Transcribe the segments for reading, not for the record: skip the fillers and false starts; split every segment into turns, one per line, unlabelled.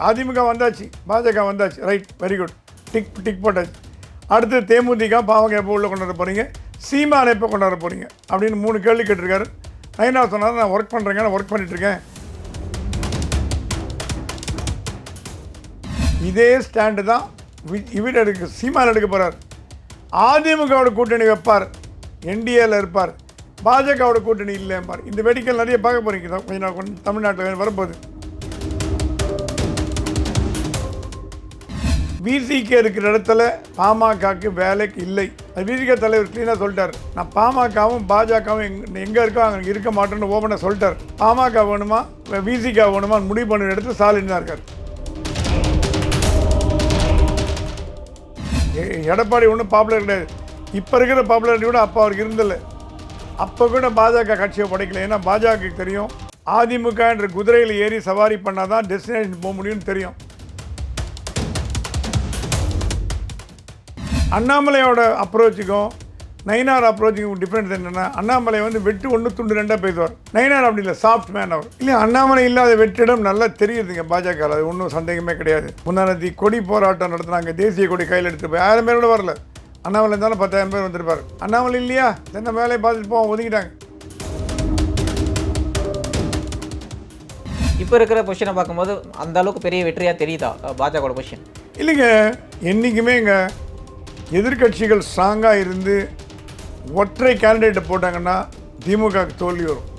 அதிமுக வந்தாச்சு, பாஜக வந்தாச்சு, ரைட், வெரி குட், டிக் போட்டாச்சு. அடுத்து தேமுதிக பாவக எப்போ உள்ள கொண்டாட போகிறீங்க, சீமானை எப்போ கொண்டாட போகிறீங்க அப்படின்னு 3 கேள்வி கேட்டிருக்காரு. நயினா சொன்னார், நான் ஒர்க் பண்ணுறேங்க, நான் ஒர்க் பண்ணிட்டுருக்கேன். இதே ஸ்டாண்டு தான் இவர் சீமான் எடுக்க போகிறார். அதிமுகவோட கூட்டணி வைப்பார், என்டிஏல இருப்பார், பாஜகவோட கூட்டணி இல்லைம்பார். இந்த வேடிக்கை நிறைய பார்க்க போகிறீங்க கொஞ்ச நாள் தமிழ்நாட்டில் வரப்போகுது. விசிகே இருக்கிற இடத்துல பாமகக்கு வேலைக்கு இல்லை. அது விசிகே தலைவர் கிளீனாக சொல்லிட்டார். நான் பாமகவும் பாஜகவும் எங்கே இருக்கோ அங்கே இருக்க மாட்டேன்னு ஓப்பனாக சொல்லிட்டார். பாமக வேணுமா விசிகே வேணுமா முடிவு பண்ணுற இடத்துல ஸ்டாலின் தான் இருக்கார். எடப்பாடி ஒன்றும் பாப்புலர் கிடையாது. இப்போ இருக்கிற பாப்புலாரிட்டி கூட அப்போ அவருக்கு இருந்தில்லை. அப்போ கூட பாஜக கட்சியை படைக்கல. ஏன்னா பாஜகவுக்கு தெரியும், அதிமுக என்ற குதிரையில் ஏறி சவாரி பண்ணால் தான் டெஸ்டினேஷன் போக முடியும்னு தெரியும். அண்ணாமலையோட அப்ரோச்சுக்கும் நயினார் அப்ரோச்சுக்கும் டிஃப்ரென்ஸ் என்னென்னா, அண்ணாமலை வந்து வெட்டு 1 துண்டு 2 பேசுவார். நயினார் அப்படி இல்லை, சாஃப்ட் மேன் அவர். இல்லை, அண்ணாமலை இல்லாத வெற்றிடம் நல்லா தெரியுதுங்க பாஜக. அது ஒன்றும் சந்தேகமே கிடையாது. முன்னாடி கொடி போராட்டம் நடத்தினாங்க, தேசிய கொடி கையில் எடுத்து போய் 1000 பேர் கூட வரல. அண்ணாமலை இருந்தாலும் 10,000 பேர் வந்திருப்பார். அண்ணாமலை இல்லையா, என்ன வேலையை பார்த்துட்டு போவோம், ஒதுக்கிட்டாங்க.
இப்போ இருக்கிற பொசிஷனை பார்க்கும்போது அந்த அளவுக்கு பெரிய வெற்றியாக தெரியுதா பாஜகவோட பொசிஷன்?
இல்லைங்க, என்றைக்குமே இங்கே எதிர்கட்சிகள் ஸ்ட்ராங்காக இருந்து ஒற்றை கேண்டிடேட்டை போட்டாங்கன்னா திமுகவுக்கு தோல்வி வரும்.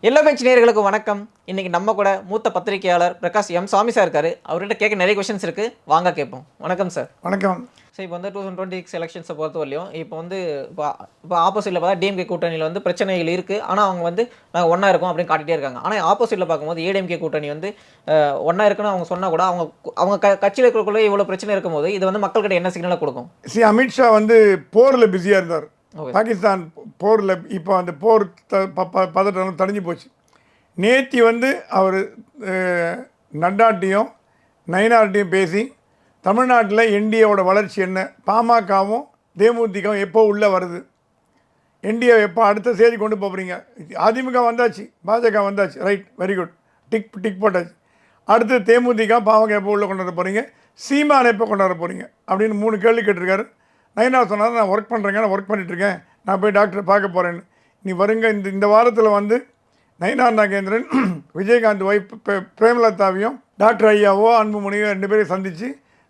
எல்லா பெஞ்ச் நேயர்களுக்கு வணக்கம். இன்றைக்கி நம்ம கூட மூத்த பத்திரிகையாளர் பிரகாஷ் எம் சாமி சார் இருக்கார். அவர்கிட்ட கேட்க நிறைய கொஸ்டின்ஸ் இருக்குது, வாங்க கேட்போம். வணக்கம் சார்.
வணக்கம்
சார். இப்போ வந்து 2026 எலெக்ஷன்ஸை பொறுத்தவரையும் இப்போ வந்து இப்போ ஆப்போசிட்டில் பார்த்தா டிஎம்கே கூட்டணியில் வந்து பிரச்சனைகள் இருக்குது. ஆனால் அவங்க வந்து நாங்கள் ஒன்றா இருக்கோம் அப்படின்னு காட்டிகிட்டே இருக்காங்க. ஆனால் ஆப்போசிட்டில் பார்க்கும்போது ஏடிஎம்கே கூட்டணி வந்து ஒன்றா இருக்குன்னு அவங்க சொன்னால் கூட அவங்க கட்சியில் இருக்கிறக்குள்ளே இவ்வளோ பிரச்சனை இருக்கும்போது இது வந்து மக்கள்கிட்ட என்ன சிக்னலை கொடுக்கும்?
அமித்ஷா வந்து போரில் பிஸியாக இருந்தார். பாகிஸ்தான் போரில். இப்போ அந்த போர் பதட்டம் தணிஞ்சு போச்சு. நேத்தி வந்து அவர் நட்டாட்டையும் நயினார்ட்டையும் பேசி தமிழ்நாட்டில் என்டிஏவோட வளர்ச்சி என்ன, பாமகவும் தேமுதிகவும் எப்போ உள்ளே வருது, என்டிஏ எப்போ அடுத்த ஸ்டேஜ் கொண்டு போகிறீங்க, அதிமுக வந்தாச்சு, பாஜக வந்தாச்சு, ரைட், வெரி குட், டிக் போட்டாச்சு. அடுத்து தேமுதிக பாவக எப்போ உள்ளே கொண்டாட போகிறீங்க, சீமானை எப்போ கொண்டாட போகிறீங்க அப்படின்னு 3 கேள்வி கேட்டிருக்காரு. நயினா சொன்னார், நான் ஒர்க் பண்ணுறேங்க, நான் ஒர்க் பண்ணிட்டுருக்கேன், நான் போய் டாக்டரை பார்க்க போகிறேன்னு. நீ வருங்க, இந்த வாரத்தில் வந்து நயினார் நாகேந்திரன் விஜயகாந்த் ஒய்ஃப் பிரேமலதாவையும் டாக்டர் ஐயாவோ அன்புமணியோ 2 பேரையும் சந்தித்து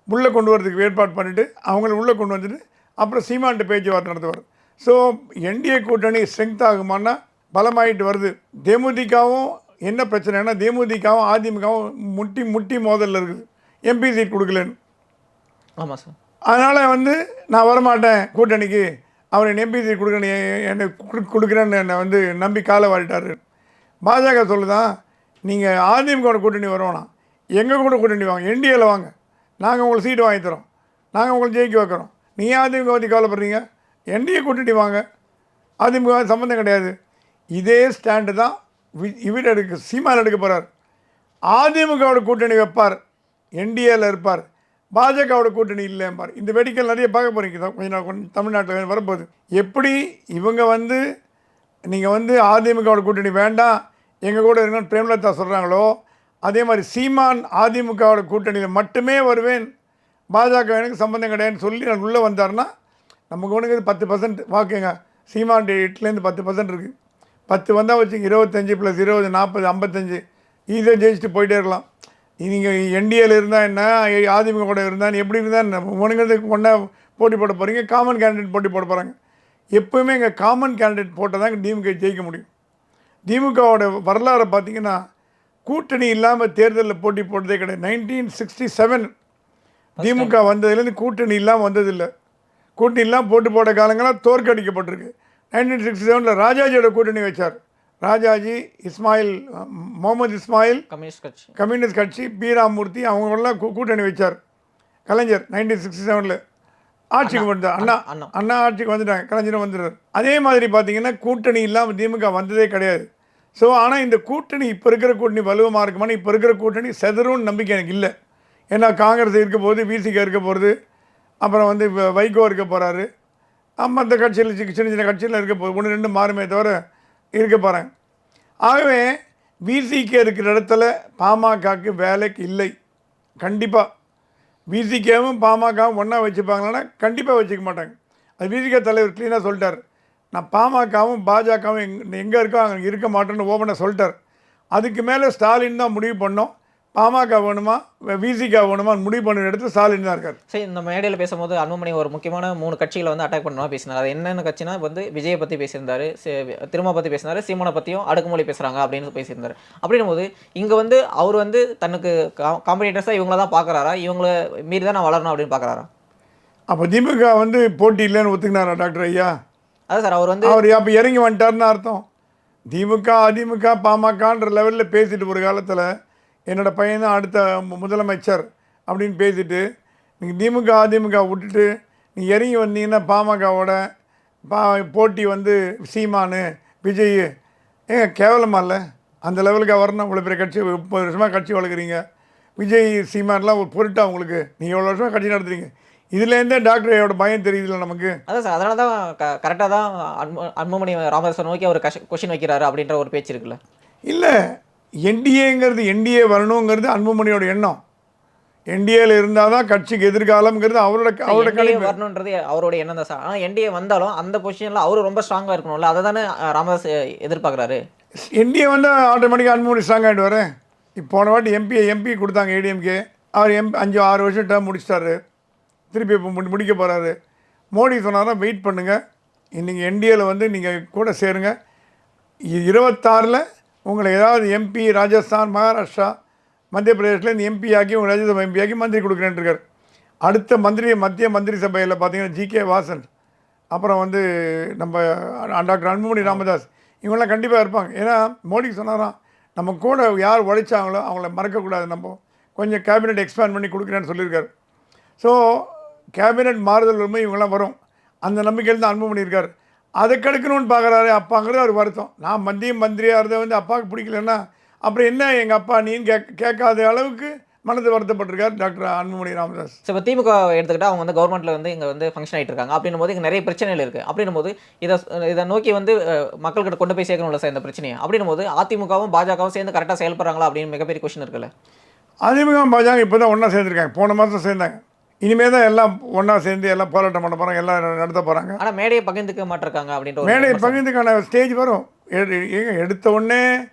உள்ளே கொண்டு வரதுக்கு ஏற்பாடு பண்ணிவிட்டு அவங்கள உள்ளே கொண்டு வந்துட்டு அப்புறம் சீமான்ட்டு பேச்சுவார்த்தை நடத்துவார். ஸோ என்டிஏ கூட்டணி ஸ்ட்ரென்த் ஆகுமானா பலமாயிட்டு வருது. தேமுதிகவும் என்ன பிரச்சனைனா, தேமுதிகவும் அதிமுகவும் முட்டி மோதலில் இருக்குது. எம்பி சீட் கொடுக்கலன்னு.
ஆமாம் சார்.
அதனால் வந்து நான் வரமாட்டேன் கூட்டணிக்கு, அவர் என் எம்பி சீட் கொடுக்கணும், என்னை கொடுக்குறேன்னு என்னை வந்து நம்பி காலை வாடிட்டார். பாஜக சொல்லுதான், நீங்கள் அதிமுக கூட்டணி வருவோண்ணா, எங்கள் கூட கூட்டணி வாங்க, என்டிஏவில் வாங்க, நாங்கள் உங்களுக்கு சீட்டு வாங்கி தரோம், நாங்கள் உங்களுக்கு ஜெயிக்க வைக்கிறோம். நீங்கள் அதிமுக பற்றி கவலைப்படுறீங்க, என்டிஏ கூட்டணி வாங்க, அதிமுக சம்மந்தம் கிடையாது. இதே ஸ்டாண்டு தான் இவர் சீமான் எடுக்க போகிறார். அதிமுகவோட கூட்டணி வைப்பார், என்டிஏல இருப்பார், பாஜகவோட கூட்டணி இல்லைம்பார். இந்த வேடிக்கை நிறைய பார்க்க போகிறீங்க கொஞ்ச நாள் தமிழ்நாட்டில் வரப்போகுது. எப்படி இவங்க வந்து நீங்கள் வந்து அதிமுகவோட கூட்டணி வேண்டாம், எங்கள் கூட இருக்கணும்னு பிரேமலதா சொல்கிறாங்களோ, அதே மாதிரி சீமான் அதிமுகவோட கூட்டணியில் மட்டுமே வருவேன், பாஜக எனக்கு சம்மந்தம் கிடையாதுன்னு சொல்லி நான் உள்ளே வந்தார்னா நமக்கு ஒன்றுக்கு 10% வாக்குங்க. சீமான் 8லேருந்து 10% இருக்குது. 10 வந்தால் வச்சுங்க, 25 + 20 40 55 ஈஸியாக ஜெயிச்சுட்டு போயிட்டே இருக்கலாம். நீங்கள் என்டிஏல இருந்தால் என்ன, அதிமுக கூட இருந்தால் எப்படி இருந்தால் உனக்கு ஒன்றா போட்டி போட போகிறீங்க, காமன் கேண்டிடேட் போட்டி போட போகிறாங்க. எப்போவுமே இங்கே காமன் கேண்டிடேட் போட்டால் தான் திமுக ஜெயிக்க முடியும். திமுகவோட வரலாறை பார்த்திங்கன்னா கூட்டணி இல்லாமல் தேர்தலில் போட்டி போட்டதே கிடையாது. 1967 திமுக வந்ததுலேருந்து கூட்டணி இல்லாமல் வந்ததில்லை. கூட்டணி இல்லாமல் போட்டி போட்ட காலங்களாக தோற்கடிக்கப்பட்டிருக்கு. 1967 ராஜாஜியோட கூட்டணி வச்சார். ராஜாஜி, இஸ்மாயில், முகமது இஸ்மாயில், கம்யூனிஸ்ட் கட்சி, பி ராமமூர்த்தி, அவங்களெல்லாம் கூட்டணி வச்சார். கலைஞர் 1967 ஆட்சிக்கு வந்தார். அண்ணா ஆட்சிக்கு வந்துட்டாங்க, கலைஞரும் வந்துடுறார். அதே மாதிரி பார்த்திங்கன்னா கூட்டணி இல்லாமல் திமுக வந்ததே கிடையாது. ஸோ ஆனால் இந்த கூட்டணி இப்போ இருக்கிற கூட்டணி வலுவமாக இருக்குமானா, இப்போ இருக்கிற கூட்டணி செதறும்னு நம்பிக்கை எனக்கு இல்லை. ஏன்னா காங்கிரஸ் இருக்க போகுது, விசிக இருக்க போகிறது, அப்புறம் வந்து வைகோ இருக்க போகிறாரு, மற்ற கட்சியில் சின்ன சின்ன கட்சியில் இருக்க போகுது, 1 2 மாறுமே தவிர இருக்க போகிறாங்க. ஆகவே விசிகே இருக்கிற இடத்துல பாமகக்கு வேலைக்கு இல்லை. கண்டிப்பாக விசிகேவும் பாமகவும் ஒன்றா வச்சுப்பாங்களான்னா கண்டிப்பாக வச்சுக்க மாட்டாங்க. அது விசிக தலைவர் க்ளீனாக சொல்லிட்டார். நான் பாமகவும் பாஜகவும் எங்கே இருக்கோ அங்கே இருக்க மாட்டேன்னு ஓப்பனாக சொல்லிட்டார். அதுக்கு மேலே ஸ்டாலின் தான் முடிவு பண்ணோம். பாமக வேணுமா விசிக வேணுமான்னு முடிவு பண்ணுற இடத்துல ஸ்டாலின் தான் இருக்கார்.
சரி, இந்த மேடையில் பேசும்போது அன்புமணி ஒரு முக்கியமான 3 கட்சிகளை வந்து அட்டாக் பண்ணலாம் பேசினார். அது என்னென்ன கட்சினா வந்து விஜயை பற்றி பேசியிருந்தாரு, திரும்ப பற்றி பேசினார், சீமானை பற்றியும் அடுக்குமொழி பேசுகிறாங்க அப்படின்னு பேசியிருந்தார். அப்படின்னும் போது இங்கே வந்து அவர் வந்து தனக்கு காம்படிட்டர்ஸாக இவங்கள தான் பார்க்குறாரா, இவங்கள மீறி தான் நான் வளரணும் அப்படின்னு பார்க்குறாரா?
அப்போ திமுக வந்து போட்டி இல்லைன்னு ஒத்துக்கினாரா டாக்டர் ஐயா?
அதான் சார், அவர் வந்து
அவர் அப்போ இறங்கி வந்துட்டார்னு அர்த்தம். திமுக அதிமுக பாமகன்ற லெவலில் பேசிட்டு ஒரு காலத்தில் என்னோடய பையன் தான் அடுத்த முதலமைச்சர் அப்படின்னு பேசிட்டு நீங்கள் திமுக அதிமுக விட்டுட்டு நீங்கள் இறங்கி வந்தீங்கன்னா பாமகவோட போட்டி வந்து சீமானு விஜய் ஏங்க கேவலமா இல்லை? அந்த லெவலுக்கு வரணும். இவ்வளோ பெரிய கட்சி 30 வருஷமாக கட்சி வளர்க்குறீங்க. விஜய் சீமான்லாம் ஒரு பொருட்டா உங்களுக்கு? நீங்கள் எவ்வளோ வருஷமாக கட்சி நடத்துறீங்க. இதுலேருந்தே டாக்டர் ஐயோட பயம் தெரியுதுல்ல நமக்கு.
அதான் சார், அதனால தான் கரெக்டாக தான் அன்புமணி ராமதாஸ் நோக்கி அவர் கொஷின் வைக்கிறாரு அப்படின்ற ஒரு பேச்சு இருக்குல்ல.
இல்லை, என்டிஏங்கிறது என்டிஏ வரணுங்கிறது அன்புமணியோட எண்ணம். என்டிஏல இருந்தால் தான் கட்சிக்கு எதிர்காலம்ங்கிறது அவரோட கணிப்பு.
வரணுன்றது அவரோட எண்ணம் தான் சார். ஆனால் என்டிஏ வந்தாலும் அந்த பொசிஷனில் அவரு ரொம்ப ஸ்ட்ராங்காக இருக்கணும்ல, அதை தானே ராமதாஸ் எதிர்பார்க்குறாரு.
என்டிஏ வந்து ஆட்டோமேட்டிக்காக அன்புமணி ஸ்ட்ராங் ஆகிட்டு வரேன். இப்போ போன வாட்டி எம்பி கொடுத்தாங்க ஏடிஎம்கே. அவர் 5-6 வருஷம் டேர்ம் முடிச்சிட்டாரு. திருப்பி இப்போ முடிக்க போகிறாரு. மோடி சொன்னார்னா வெயிட் பண்ணுங்கள், இன்றைக்கி என்டிஏல வந்து நீங்கள் கூட சேருங்க, 26 உங்களை ஏதாவது எம்பி ராஜஸ்தான் மகாராஷ்டிரா மத்திய பிரதேசிலேருந்து எம்பி ஆக்கி உங்கள் ராஜ்யசபா எம்பி ஆக்கி மந்திரி கொடுக்குறேன்னு இருக்கார். அடுத்த மத்திய மந்திரி சபையில் பார்த்தீங்கன்னா ஜிகே வாசன், அப்புறம் வந்து நம்ம டாக்டர் அன்புமணி ராமதாஸ், இவங்களாம் கண்டிப்பாக இருப்பாங்க. ஏன்னா மோடி சொன்னாராம் நம்ம கூட யார் உழைச்சாங்களோ அவங்கள மறக்கக்கூடாது, நம்ம கொஞ்சம் கேபினெட் எக்ஸ்பேண்ட் பண்ணி கொடுக்குறேன்னு சொல்லியிருக்காரு. ஸோ கேபினெட் மாறுதல் வரும்போது இவங்கெல்லாம் வரும். அந்த நம்பிக்கையில் தான் அன்புமணி இருக்கார். அதை கெடுக்கணும்னு பார்க்குறாரு அப்பாங்கிறது அவர் வருத்தம். நான் மந்திரியாக இருந்தது வந்து அப்பாவுக்கு பிடிக்கலன்னா அப்புறம் என்ன எங்கள் அப்பா நீன்னு கேட்காத அளவுக்கு மனது வருத்தப்பட்டிருக்கார் டாக்டர் அன்புமணி ராமதாஸ்.
ஸோ இப்போ திமுக எடுத்துக்கிட்டால் அவங்க வந்து கவர்மெண்ட்டில் வந்து இங்கே வந்து ஃபங்க்ஷன் ஆகிட்டு இருக்காங்க. அப்படின்னும் போது இங்கே நிறைய பிரச்சனைகள் இருக்குது. அப்படின்னும் போது இதை நோக்கி வந்து மக்கள்கிட்ட கொண்டு போய் சேர்க்கணும்ல சார் இந்த பிரச்சனையை. அப்படின்னும் போது அதிமுகவும் பாஜகவும் சேர்ந்து கரெக்டாக செயல்படுறாங்களா அப்படின்னு மிகப்பெரிய கொஸ்டின் இருக்குல்ல.
அதிமுக பாஜக இப்போ தான் ஒன்றா சேர்ந்துருக்காங்க. போன மாதம் சேர்ந்தாங்க. இனிமேல் தான் எல்லாம் ஒன்றா சேர்ந்து எல்லாம் போராட்டம் பண்ண போகிறாங்க, எல்லாம் நடத்த போகிறாங்க.
ஆனால் மேடையை பகிர்ந்துக்க மாட்டிருக்காங்க அப்படின்ற
மேடையை பகிர்ந்துக்கான ஸ்டேஜ் வரும். எடுத்த உடனே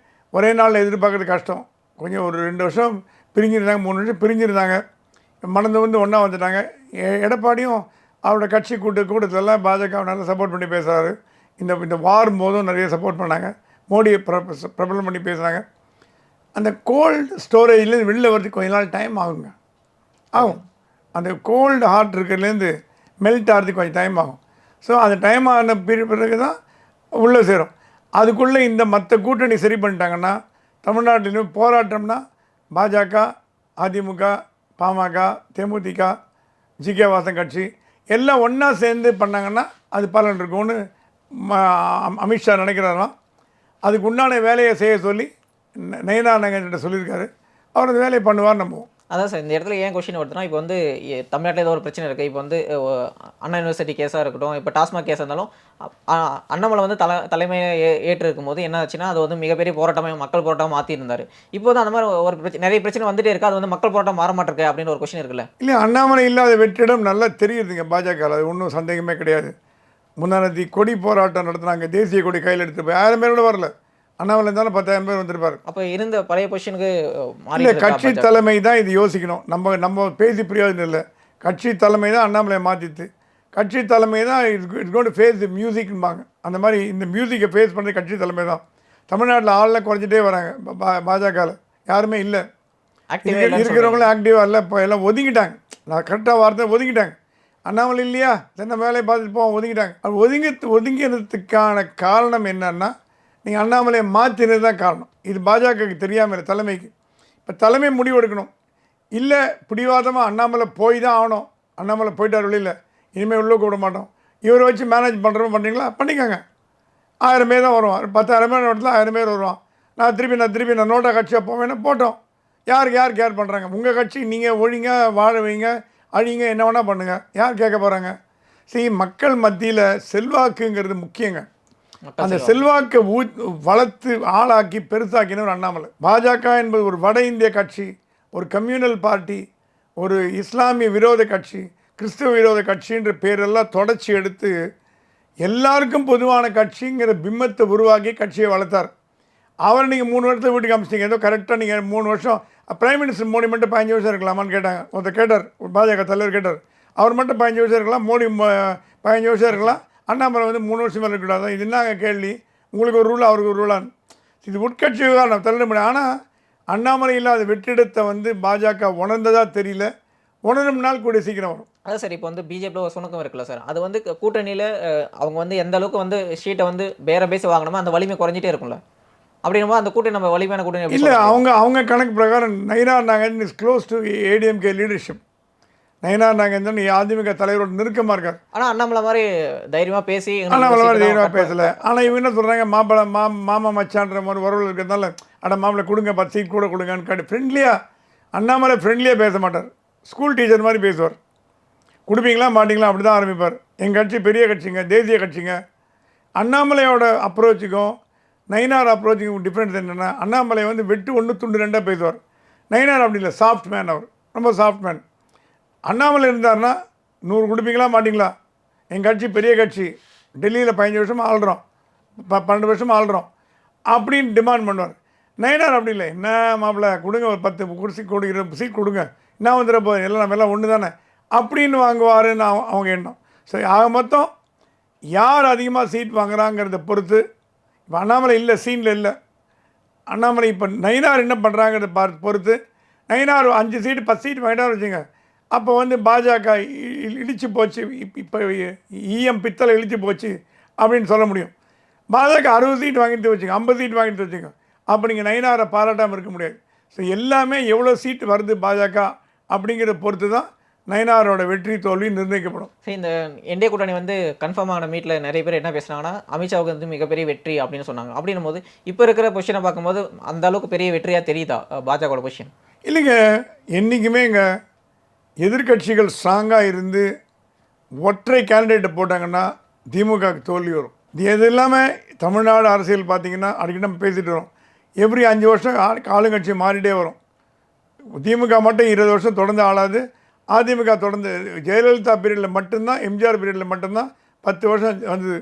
ஒரே நாளில் எதிர்பார்க்குறது கஷ்டம். கொஞ்சம் ஒரு 2 வருஷம் பிரிஞ்சிருந்தாங்க, 3 வருஷம் பிரிஞ்சிருந்தாங்க, மணந்து வந்து ஒன்றா வந்துட்டாங்க. எடப்பாடியும் அவரோட கட்சி கூட்டத்திலலாம் பாஜக நல்லா சப்போர்ட் பண்ணி பேசுகிறாரு. இந்த வார் போதும் நிறைய சப்போர்ட் பண்ணாங்க. மோடியை பிரபலம் பண்ணி பேசுகிறாங்க. அந்த கோல்டு ஸ்டோரேஜ்லேருந்து வெளில வரதுக்கு கொஞ்ச நாள் டைம் ஆகும். அந்த கோல்டு ஹார்ட் இருக்கிறதுலேருந்து மெல்ட் ஆகிறதுக்கு கொஞ்சம் டைம் ஆகும். ஸோ அந்த டைம் ஆன பிறகு தான் உள்ளே சேரும். அதுக்குள்ளே இந்த மற்ற கூட்டணி சரி பண்ணிட்டாங்கன்னா தமிழ்நாட்டிலும் போராட்டம்னா பாஜக, அதிமுக, பாமக, தேமுதிக, ஜிகே வாசன் கட்சி எல்லாம் ஒன்றா சேர்ந்து பண்ணாங்கன்னா அது பலன் இருக்கும்னு அமித்ஷா நினைக்கிறாராம். அதுக்கு உண்டான வேலையை செய்ய சொல்லி நயனா நாகேந்திரன் சொல்லியிருக்காரு. அவர் அந்த வேலையை பண்ணுவார் நம்புவோம்.
அதான் சார், இந்த இடத்துல ஏன் கொஸ்டின் வருதுன்னா, இப்போ வந்து தமிழ்நாட்டில் ஏதோ ஒரு பிரச்சனை இருக்குது. இப்போ வந்து அண்ணா யூனிவர்சிட்டி கேஸாக இருக்கட்டும், இப்போ டாஸ்மாக் கேஸாக இருந்தாலும் அண்ணாமலை வந்து தலைமையை ஏற்று இருக்கும்போது என்ன ஆச்சுன்னா அது வந்து மிகப்பெரிய போராட்டமாக மக்கள் போராட்டமாக மாற்றிருந்தார். இப்போ வந்து அந்த மாதிரி ஒரு நிறைய பிரச்சனை வந்துட்டே இருக்குது. அது வந்து மக்கள் போராட்டம் மாற மாட்டிருக்கு அப்படின்னு ஒரு கொஸ்டின் இருக்குல்ல.
இல்லை, அண்ணாமலை இல்லாத வெற்றிடம் நல்லா தெரியுதுங்க பாஜக. அது ஒன்றும் சந்தேகமே கிடையாது. முன்னாடி கொடி போராட்டம் நடத்துனாங்க, தேசிய கொடி கையில் எடுத்து 1000 பேரோட வரல. அண்ணாமலை இருந்தாலும் 10,000 பேர் வந்திருப்பார்.
அப்போ இருந்த பழைய பொசிஷனுக்கு
இல்லை, கட்சி தலைமை தான் இது யோசிக்கணும். நம்ம பேசி பிரயோஜனம் இல்லை. கட்சி தலைமை தான் அண்ணாமலையை மாற்றிட்டு, கட்சி தலைமை தான் it's going to face the மியூசிக்பாங்க. அந்த மாதிரி இந்த மியூசிக்கை ஃபேஸ் பண்ணுறது கட்சி தலைமை தான். தமிழ்நாட்டில் ஆள்லாம் குறைஞ்சிட்டே வராங்க. பாஜகவில் யாருமே இல்லை, இருக்கிறவங்களும் ஆக்டிவாக இல்லை. இப்போ எல்லாம் ஒதுங்கிட்டாங்க. நான் கரெக்டாக வார்த்தை ஒதுங்கிட்டாங்க. அண்ணாமலை இல்லையா, சின்ன வேலையை பார்த்துட்டு போவோம், ஒதுங்கிட்டாங்க. அது ஒதுங்கினதுக்கான காரணம் என்னன்னா நீங்கள் அண்ணாமலையை மாற்றினது தான் காரணம். இது பாஜகவுக்கு தெரியாமல் இல்லை, தலைமைக்கு. இப்போ தலைமை முடிவு எடுக்கணும். இல்லை பிடிவாதமாக அண்ணாமலை போய் தான் ஆகணும், அண்ணாமலை போயிட்டார் வெளியில், இனிமேல் உள்ளே கூட மாட்டோம், இவரை வச்சு மேனேஜ் பண்ணுறீங்களா பண்ணிக்கோங்க. 1000 பேர் தான் வருவான். 10,000 பேர் இடத்துல 1000 பேர் வருவான். நான் திருப்பி நோட்டா கட்சியாக போவேன்னா போட்டோம். யாருக்கு யார் கேர் பண்ணுறாங்க? உங்கள் கட்சி நீங்கள் ஒழிங்க, வாழ வைங்க, அழிங்க, என்ன வேணால் பண்ணுங்கள். யார் கேட்க போகிறாங்க? மக்கள் மத்தியில் செல்வாக்குங்கிறது முக்கியங்க. அந்த செல்வாக்கை வளர்த்து ஆளாக்கி பெருசாக்கினவர் அண்ணாமலை. பாஜக என்பது ஒரு வட இந்திய கட்சி, ஒரு கம்யூனல் பார்ட்டி, ஒரு இஸ்லாமிய விரோத கட்சி, கிறிஸ்துவ விரோத கட்சின்ற பேரெல்லாம் தொடச்சி எடுத்து எல்லாருக்கும் பொதுவான கட்சிங்கிற பிம்பத்தை உருவாக்கி கட்சியை வளர்த்தார். அவர் நீங்கள் 3 வருஷத்தை வீட்டுக்கு அமிச்சிட்டிங்க. ஏதோ கரெக்டாக நீங்கள் 3 வருஷம் பிரைம் மினிஸ்டர் மோடி மட்டும் 15 வருஷம் இருக்கலாமான்னு கேட்டாங்க. ஒருத்தர் கேட்டார், ஒரு பாஜக தலைவர் கேட்டார். அவர் மட்டும் 15 வருஷம் இருக்கலாம், மோடி 15 வருஷம் இருக்கலாம், அண்ணாமலை வந்து 3 வருஷம் மேலே இருக்கக்கூடாது. இது என்னங்க கேள்வி? உங்களுக்கு ஒரு ரூல், அவருக்கு ஒரு ரூலான்னு. இது உட்கட்சி விவகாரம் தள்ள முடியும். ஆனால் அண்ணாமலை இல்லாத வெற்றிடத்தை வந்து பாஜக உணர்ந்ததாக தெரியல. உணரும்னால் கூட சீக்கிரம் வரும்.
அதான் சார், இப்போ வந்து பிஜேபியில் ஒரு சுணக்கம் இருக்குல்ல சார், அது வந்து கூட்டணியில் அவங்க வந்து எந்த அளவுக்கு வந்து ஷீட்டை வந்து பேசி வாங்கினோமோ அந்த வலிமை குறைஞ்சிட்டே இருக்கும்ல. அப்படின்னும் அந்த கூட்டணி நம்ம வலிமையான கூட்டணி
இல்லை. அவங்க கணக்கு பிரகாரம் Nainar Nagendran is close to ADMK leadership. Nainar Nagendran AIADMK தலைவரோட நெருக்கமாக இருக்கார்.
ஆனால் அண்ணாமலை மாதிரி தைரியமாக பேசி
அண்ணாமலை மாதிரி தைரியமாக பேசலை. ஆனால் இவங்க என்ன சொல்கிறாங்க, மாமா மச்சான்ற மாதிரி உறவில் இருக்கிறதுனால மாப்பிள்ளை கொடுங்க, 10 சீட் கூட கொடுங்கன்னு கேட்டு ஃப்ரெண்ட்லியாக. அண்ணாமலை ஃப்ரெண்ட்லியாக பேச மாட்டார், ஸ்கூல் டீச்சர் மாதிரி பேசுவார். கொடுப்பீங்களா மாட்டிங்களா அப்படி தான் ஆரம்பிப்பார். எங்கள் கட்சி பெரிய கட்சிங்க, தேசிய கட்சிங்க. அண்ணாமலையோட அப்ரோச்சுக்கும் நயினார் அப்ரோச்சுக்கும் டிஃப்ரென்ஸ் என்னென்னா, அண்ணாமலை வந்து வெட்டு 1 துண்டு 2 பேசுவார். நயினார் அப்படி இல்லை, சாஃப்ட் மேன். அவர் ரொம்ப சாஃப்ட் மேன். அண்ணாமலை இருந்தார்னா 100 கொடுப்பீங்களா மாட்டிங்களா, எங்கள் கட்சி பெரிய கட்சி, டெல்லியில் 15 வருஷமாக ஆள்றோம், 12 வருஷமாக ஆள்றோம் அப்படின்னு டிமாண்ட் பண்ணுவார். நயினார் அப்படி இல்லை, என்ன மாப்பிள்ளை கொடுங்க, ஒரு 10 குர்சி கொடுக்குற சீட் கொடுங்க, என்ன வந்துட போகுது, எல்லாம் நம்ம எல்லாம் ஒன்று தானே அப்படின்னு வாங்குவாருன்னு அவங்க எண்ணம். சரி, ஆக மொத்தம் யார் அதிகமாக சீட் வாங்குறாங்கிறத பொறுத்து. இப்போ அண்ணாமலை இல்லை, சீனில் இல்லை. அண்ணாமலை இப்போ நயினார் என்ன பண்ணுறாங்கிறத பொறுத்து. நயினார் 5 சீட்டு 10 சீட்டு வாங்கிட்டார் வச்சுங்க, அப்போ வந்து பாஜக இடிச்சு போச்சு, இப்போ இஎம் பித்தளை இழிச்சு போச்சு அப்படின்னு சொல்ல முடியும். பாஜக 60 சீட் வாங்கிட்டு வச்சுங்க, 50 சீட் வாங்கிட்டு வச்சுங்க, அப்போ நீங்கள் நயினாரை பாராட்டாமல் இருக்க முடியாது. ஸோ எல்லாமே எவ்வளோ சீட் வருது பாஜக அப்படிங்கிறத பொறுத்து தான் நயினாரோட வெற்றி தோல்வி நிர்ணயிக்கப்படும்.
சரி, இந்த என்டிஏ கூட்டணி வந்து கன்ஃபார்ம் ஆன மீட்டில் நிறைய பேர் என்ன பேசுனாங்கன்னா, அமித்ஷாவுக்கு வந்து மிகப்பெரிய வெற்றி அப்படின்னு சொன்னாங்க. அப்படின்னும் போது இப்போ இருக்கிற பொசிஷனை பார்க்கும்போது அந்த அளவுக்கு பெரிய வெற்றியாக தெரியுதா பாஜகவோட பொசிஷன்?
இல்லைங்க, என்றைக்குமே இங்கே எதிர்கட்சிகள் ஸ்ட்ராங்காக இருந்து ஒற்றை கேண்டிடேட்டை போட்டாங்கன்னா திமுகவுக்கு தோல்வி வரும். இது இல்லாமல் தமிழ்நாடு அரசியல் பார்த்திங்கன்னா அடிக்கடி நம்ம பேசிகிட்டு வரோம். எவ்ரி 5 வருஷம் ஆளுங்கட்சி மாறிட்டே வரும். திமுக மட்டும் 20 வருஷம் தொடர்ந்து ஆளாது. அதிமுக தொடர்ந்து ஜெயலலிதா பீரியடில் மட்டும்தான், எம்ஜிஆர் பீரியடில் மட்டும்தான் 10 வருஷம் வந்தது.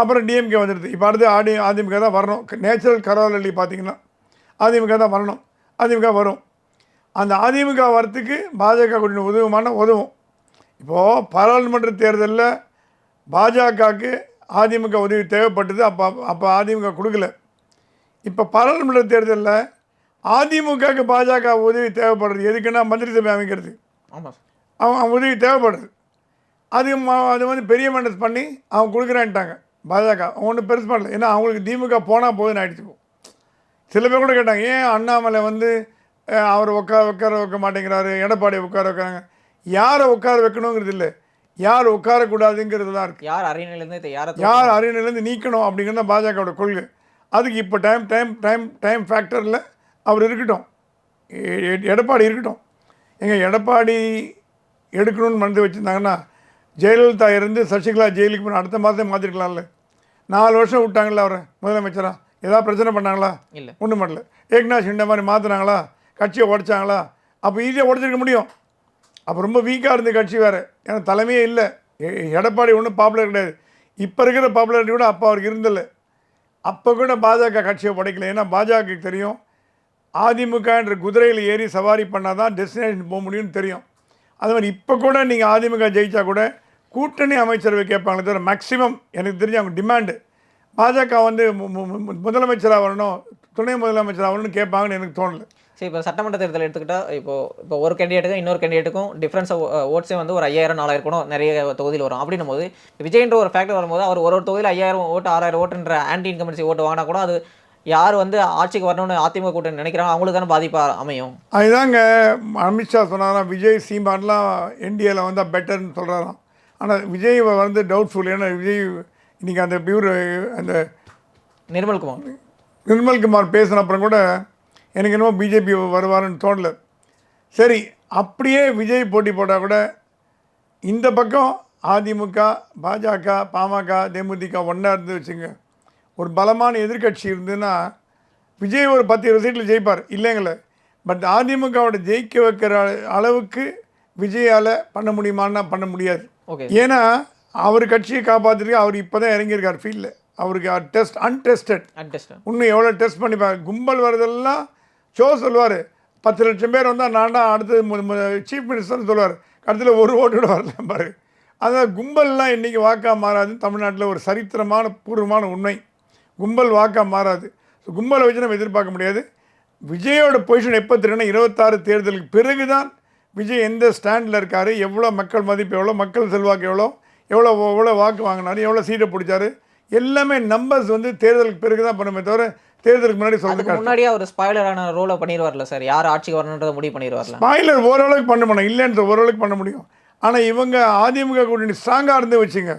அப்புறம் டிஎம்கே வந்துடுது. இப்போ அடுத்து அதிமுக தான் வரணும். நேச்சுரல் கரோலி பார்த்திங்கன்னா அதிமுக தான் வரணும். அதிமுக வரும். அந்த அதிமுக வரத்துக்கு பாஜக கூட்டணி உதவும். இப்போது பாராளுமன்ற தேர்தலில் பாஜகவுக்கு அதிமுக உதவி தேவைப்பட்டது. அப்போ அதிமுக கொடுக்கல. இப்போ பாராளுமன்ற தேர்தலில் அதிமுகவுக்கு பாஜக உதவி தேவைப்படுறது எதுக்குன்னா மந்திரி சபை அமைக்கிறது.
ஆமாம்,
அவன் உதவி தேவைப்படுது. அது வந்து பெரிய மனசு பண்ணி அவங்க கொடுக்குறேன்ட்டாங்க. பாஜக ஒன்றும் பெருசு பண்ணல. ஏன்னா அவங்களுக்கு திமுக போனால் போதுன்னு ஆகிடுச்சு. சில பேர் கூட கேட்டாங்க, ஏன் அண்ணாமலை வந்து அவர் உட்கார வைக்க மாட்டேங்கிறாரு, எடப்பாடி உட்கார வைக்கிறாங்க. யாரை உட்கார வைக்கணுங்கிறது இல்லை, யார் உட்காரக்கூடாதுங்கிறது தான் இருக்குது. யார் அரியணையிலேருந்து நீக்கணும் அப்படிங்கிறது தான் பாஜகவோட கொள்கை. அதுக்கு இப்போ டைம் ஃபேக்டரில் அவர் இருக்கட்டும், எடப்பாடி இருக்கட்டும். எடப்பாடி எடுக்கணும்னு மனது வச்சுருந்தாங்கன்னா ஜெயலலிதா இருந்து சசிகலா ஜெயிலுக்கு போன அடுத்த மாதம் மாற்றிருக்கலாம்ல. 4 வருஷம் விட்டாங்களா அவரை முதலமைச்சராக? ஏதாவது பிரச்சனை பண்ணாங்களா?
இல்லை,
ஒன்றும் பண்ணல. ஏக்நாத் ஷிண்டே மாதிரி மாற்றினாங்களா? கட்சியை உடைச்சாங்களா? அப்போ ஈஸியாக உடச்சிருக்க முடியும். அப்போ ரொம்ப வீக்காக இருந்த கட்சி வேறு. ஏன்னா தலைமையே இல்லை. எடப்பாடி ஒன்றும் பாப்புலர் கிடையாது. இப்போ இருக்கிற பாப்புலாரிட்டி கூட அப்போ அவருக்கு இருந்தில்லை. அப்போ கூட பாஜக கட்சியை உடைக்கல. ஏன்னா பாஜகவுக்கு தெரியும், அதிமுக என்ற குதிரையில் ஏறி சவாரி பண்ணால் தான் டெஸ்டினேஷன் போக முடியும்னு தெரியும். அது மாதிரி இப்போ கூட நீங்கள் அதிமுக ஜெயித்தா கூட கூட்டணி அமைச்சரவை கேட்பாங்களே தவிர மேக்ஸிமம் எனக்கு தெரிஞ்சு அவங்க டிமாண்டு பாஜக வந்து முதலமைச்சராக வரணும், துணை முதலமைச்சராக வரணும்னு கேட்பாங்கன்னு எனக்கு தோணலை.
சரி, இப்போ சட்டமன்ற தேர்தல் எடுத்துக்கிட்டால் இப்போ ஒரு கேண்டிடேட்டுக்கும் இன்னொரு கேண்டிடேட்டுக்கும் டிஃப்ரென்ஸ் ஓட்ஸே வந்து ஒரு 5000 4000 கூட நிறைய தொகுதியில் வரும். அப்படின்னும் போது விஜய்ன்ற ஒரு ஃபேக்டர் வரும்போது அவர் ஒரு தொகுதியில் 5000 ஓட்டு 6000 ஓட்டுன்ற ஆன்டி இன்கம்பன்சி ஓட்டு வாங்கினா கூட அது யார் வந்து ஆட்சிக்கு வரணும்னு அதிமுக கூட்டணி நினைக்கிறாங்க அவங்களுக்கு தானே பாதிப்பாக அமையும்.
அதுதாங்க அமித்ஷா சொன்னாராம், விஜய் சீமான்லாம் என்டிஏவில் வந்தால் பெட்டர்னு சொல்கிறாராம். ஆனால் விஜய் வந்து டவுட்ஃபுல். ஏன்னா விஜய் இன்றைக்கி அந்த நிர்மல்குமார் பேசின அப்புறம் கூட எனக்கு என்னமோ பிஜேபி வருவாருன்னு தோணல. சரி, அப்படியே விஜய் போட்டி போட்டால் கூட இந்த பக்கம் அதிமுக, பாஜக, பாமக, தேமுதிக ஒன்றா இருந்து வச்சுங்க, ஒரு பலமான எதிர்க்கட்சி இருந்துன்னா விஜய் ஒரு 10-20 சீட்டில் ஜெயிப்பார் இல்லைங்கள. பட் அதிமுகவோட ஜெயிக்க வைக்கிற அளவுக்கு விஜயால் பண்ண முடியுமான்னா பண்ண முடியாது.
ஓகே.
ஏன்னா அவர் கட்சியை காப்பாற்றுறதுக்கு அவர் இப்போ தான் இறங்கியிருக்கார் ஃபீல்டில். அவருக்கு அன்டெஸ்டட். இன்னும் எவ்வளோ டெஸ்ட் பண்ணிப்பாங்க. கும்பல் வரதெல்லாம் சொல்லுவார், 10 லட்சம் பேர் வந்தால் நான் தான் அடுத்தது சீஃப் மினிஸ்டர்னு சொல்லுவார். கடைசியில் ஒரு ஓட்டு கூட வரல பாரு. அதான் கும்பல்லாம் இன்றைக்கி வாக்காக மாறாதுன்னு தமிழ்நாட்டில் ஒரு சரித்திரமான பூர்வமான உண்மை. கும்பல் வாக்காக மாறாது. ஸோ கும்பலை வச்சு நம்ம எதிர்பார்க்க முடியாது. விஜயோட பொசிஷன் எப்போ தெரியும்னா 26 தேர்தலுக்கு பிறகு தான் விஜய் எந்த ஸ்டாண்டில் இருக்கார், எவ்வளோ மக்கள் மதிப்பு, எவ்வளோ மக்கள் செல்வாக்கு, எவ்வளோ வாக்கு வாங்கினார், எவ்வளோ சீட்டை பிடிச்சாரு, எல்லாமே நம்பர்ஸ் வந்து தேர்தலுக்கு பிறகு தான் பண்ணுமே தவிர தேர்தலுக்கு முன்னாடி சொல்லுங்க.
முன்னாடியே ஒரு ஸ்பாய்லரான ரோலை பண்ணிடுவார்ல சார், யார் ஆட்சிக்கு வரணுன்றதை முடிவு பண்ணிடுவார்ல.
ஸ்பாய்லர் ஓரளவுக்கு பண்ண முடியும், இல்லைன்னு ஓரளவுக்கு பண்ண முடியும். ஆனால் இவங்க அதிமுக கூட்டணி ஸ்ட்ராங்காக இருந்து வச்சுங்க,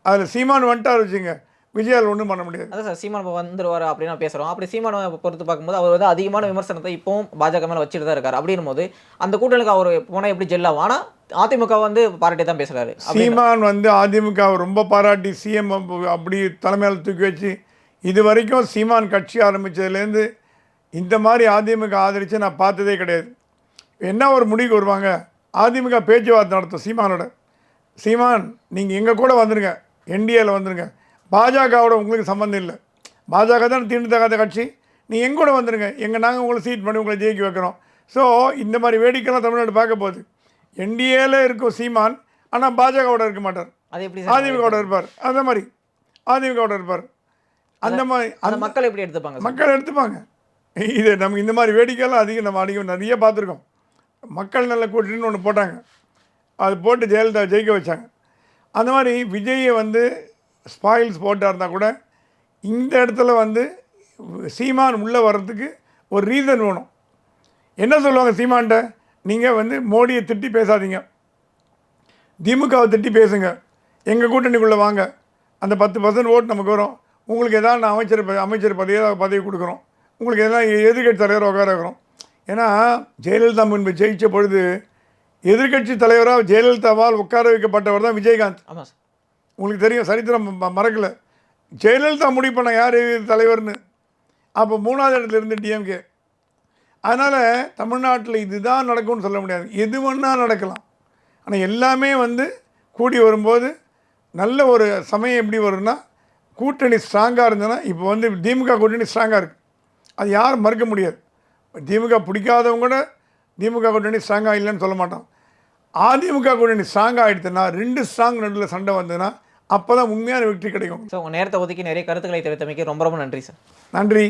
அதில் சீமான் வந்துட்டார் வச்சுங்க, விஜயால் ஒன்றும் பண்ண முடியாது.
அதான் சார், சீமான் இப்போ வந்துடுவார் அப்படின்னு பேசுகிறோம். அப்படி சீமானை பொறுத்து பார்க்கும்போது அவர் வந்து அதிகமான விமர்சனத்தை இப்போவும் பாஜக மேலே வச்சுட்டு தான் இருக்கார். அப்படின்னும் போது அந்த கூட்டணிக்கு அவர் போனால் எப்படி ஜெல்லாகும்? ஆனால் அதிமுக வந்து பாராட்டி தான் பேசுகிறாரு.
சீமான் வந்து அதிமுக ரொம்ப பாராட்டி சிஎம் அப்படி தலைமையில் தூக்கி வச்சு இது வரைக்கும் சீமான் கட்சி ஆரம்பித்ததுலேருந்து இந்த மாதிரி அதிமுக ஆதரித்து நான் பார்த்ததே கிடையாது. என்ன ஒரு முடிவுக்கு வருவாங்க, அதிமுக பேச்சுவார்த்தை நடத்தும் சீமானோட. சீமான் நீங்கள் எங்கள் கூட வந்துடுங்க, என்டிஏவில் வந்துடுங்க, பாஜகவோட உங்களுக்கு சம்மந்தம் இல்லை, பாஜக தான் தீண்டத்தகாத கட்சி, நீங்கள் எங்க கூட வந்துடுங்க, நாங்கள் உங்களை சீட் பண்ணி உங்களை ஜெயிக்க வைக்கிறோம். ஸோ இந்த மாதிரி வேடிக்கைலாம் தமிழ்நாடு பார்க்க போகுது. என்டிஏல இருக்கும் சீமான், ஆனால் பாஜகவோட இருக்க மாட்டார்,
அது எப்படி
அதிமுகவோட இருப்பார். அந்த மாதிரி அதிமுகவோட இருப்பார். அந்த மாதிரி
அந்த மக்கள் எப்படி எடுத்துப்பாங்க?
மக்கள் எடுத்துப்பாங்க. இது நம்ம இந்த மாதிரி வேடிக்கைலாம் அதிகம் நிறைய பார்த்துருக்கோம். மக்கள் நல்ல கூட்டணின்னு ஒன்று போட்டாங்க, அது போட்டு ஜெயலலிதா ஜெயிக்க வச்சாங்க. அந்த மாதிரி விஜயை வந்து ஸ்பாயில்ஸ் போட்டால் இருந்தால் கூட இந்த இடத்துல வந்து சீமான் உள்ளே வர்றதுக்கு ஒரு ரீசன் வேணும். என்ன சொல்லுவாங்க சீமான்கிட்ட, நீங்கள் வந்து மோடியை திட்டி பேசாதீங்க, திமுகவை திட்டி பேசுங்க, எங்கள் கூட்டணிக்குள்ளே வாங்க, அந்த 10% ஓட்டு நமக்கு வரும், உங்களுக்கு எதாவது நான் அமைச்சர் பதவி கொடுக்குறோம், உங்களுக்கு எதாவது எதிர்கட்சி தலைவர் உட்கார வைக்கிறோம். ஏன்னா ஜெயலலிதா முன்பு ஜெயித்த பொழுது எதிர்கட்சி தலைவராக ஜெயலலிதாவால் உட்கார வைக்கப்பட்டவர் தான் விஜயகாந்த்.
ஆமாம் சார்,
உங்களுக்கு தெரியும், சரித்திரம் மறக்கலை. ஜெயலலிதா முடிவு பண்ண யார் தலைவர்னு. அப்போ 3வது இடத்துல இருந்து டிஎம்கே. அதனால் தமிழ்நாட்டில் இதுதான் நடக்கும்னு சொல்ல முடியாது, எது வேணா நடக்கலாம். ஆனால் எல்லாமே வந்து கூடி வரும்போது நல்ல ஒரு சமயம் எப்படி வரும்னா, கூட்டணி ஸ்ட்ராங்காக இருந்ததுன்னா, இப்போ வந்து திமுக கூட்டணி ஸ்ட்ராங்காக இருக்குது, அது யாரும் மறுக்க முடியாது. திமுக பிடிக்காதவங்க கூட திமுக கூட்டணி ஸ்ட்ராங்காக இல்லைன்னு சொல்ல மாட்டோம். அதிமுக கூட்டணி ஸ்ட்ராங்காக ஆகிடுதுன்னா, 2 ஸ்ட்ராங் நடுவில் சண்டை வந்ததுன்னா அப்போ தான் உண்மையான வெற்றி கிடைக்கும்.
ஸோ உங்கள் நேரத்தை ஒதுக்கி நிறைய கருத்துக்களை தெரிவித்தமைக்கு ரொம்ப ரொம்ப நன்றி சார்.
நன்றி.